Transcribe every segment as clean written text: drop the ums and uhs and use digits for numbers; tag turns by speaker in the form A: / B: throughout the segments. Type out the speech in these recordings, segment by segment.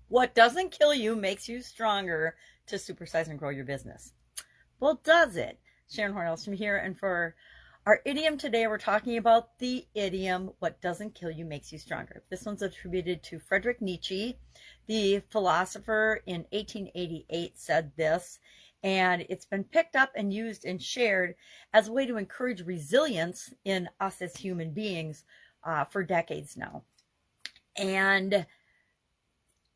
A: What doesn't kill you makes you stronger to supersize and grow your business. Well, does it? Sharon Horne-Ellstrom here, and for our idiom today, we're talking about the idiom, what doesn't kill you makes you stronger. This one's attributed to Friedrich Nietzsche. The philosopher in 1888 said this, and it's been picked up and used and shared as a way to encourage resilience in us as human beings for decades now. And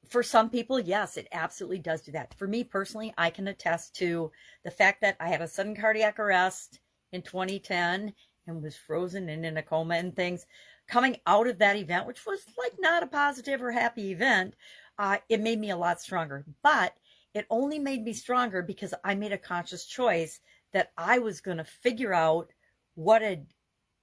A: for some people, yes, it absolutely does do that. For me personally, I can attest to the fact that I had a sudden cardiac arrest in 2010 and was frozen and in a coma and things. Coming out of that event, which was like not a positive or happy event, it made me a lot stronger. But it only made me stronger because I made a conscious choice that I was going to figure out what had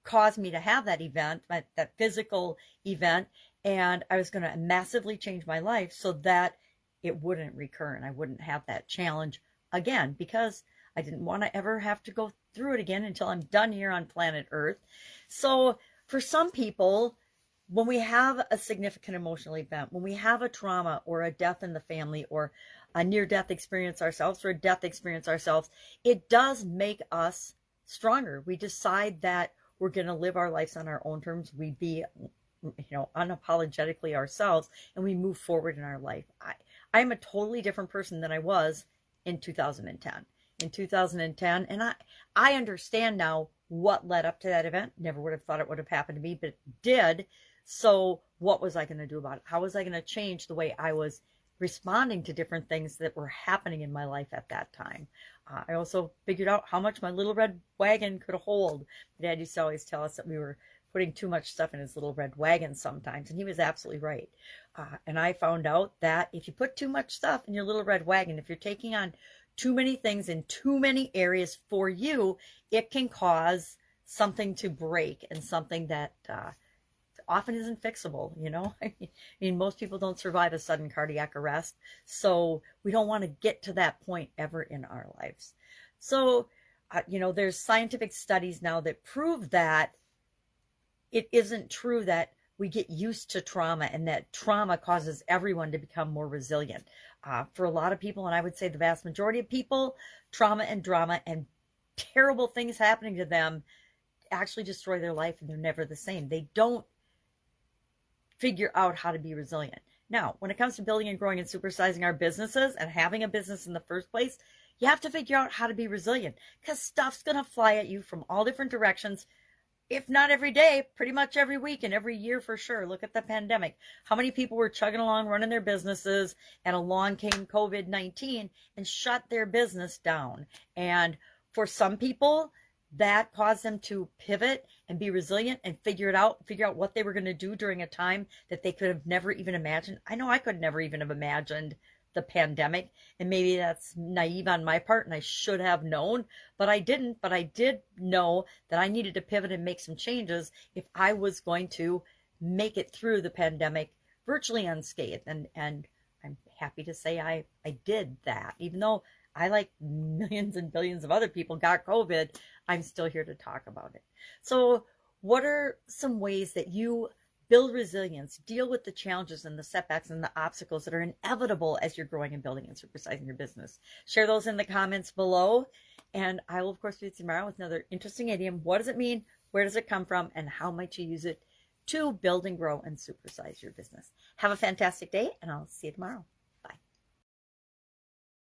A: caused me to have that event, that physical event, and I was going to massively change my life so that it wouldn't recur and I wouldn't have that challenge again, because I didn't want to ever have to go through it again until I'm done here on planet Earth. So for some people, when we have a significant emotional event, when we have a trauma or a death in the family or a near-death experience ourselves or a death experience ourselves, it does make us stronger. We decide that we're going to live our lives on our own terms. We be, unapologetically ourselves, and we move forward in our life. I'm a totally different person than I was in 2010. In 2010, and I understand now what led up to that event. Never would have thought it would have happened to me, but it did. So what was I going to do about it? How was I going to change the way I was responding to different things that were happening in my life at that time? I also figured out how much my little red wagon could hold. My dad used to always tell us that we were putting too much stuff in his little red wagon sometimes, and he was absolutely right. And I found out that if you put too much stuff in your little red wagon, if you're taking on too many things in too many areas for you, it can cause something to break, and something that often isn't fixable. I mean, most people don't survive a sudden cardiac arrest, so we don't want to get to that point ever in our lives. So, there's scientific studies now that prove that it isn't true that we get used to trauma and that trauma causes everyone to become more resilient. For a lot of people, and I would say the vast majority of people, trauma and drama and terrible things happening to them actually destroy their life, and they're never the same. They don't figure out how to be resilient. Now, when it comes to building and growing and supersizing our businesses and having a business in the first place, you have to figure out how to be resilient, because stuff's going to fly at you from all different directions. If not every day, pretty much every week and every year for sure. Look at the pandemic. How many people were chugging along, running their businesses, and along came COVID-19 and shut their business down. And for some people, that caused them to pivot and be resilient and figure out what they were going to do during a time that they could have never even imagined. I know I could never even have imagined the pandemic, and maybe that's naive on my part and I should have known, but I didn't. But I did know that I needed to pivot and make some changes if I was going to make it through the pandemic virtually unscathed. And I'm happy to say I did that. Even though I, like millions and billions of other people, got COVID, I'm still here to talk about it. So what are some ways that you build resilience, deal with the challenges and the setbacks and the obstacles that are inevitable as you're growing and building and supersizing your business? Share those in the comments below. And I will, of course, be with you tomorrow with another interesting idiom. What does it mean? Where does it come from? And how might you use it to build and grow and supersize your business? Have a fantastic day, and I'll see you tomorrow.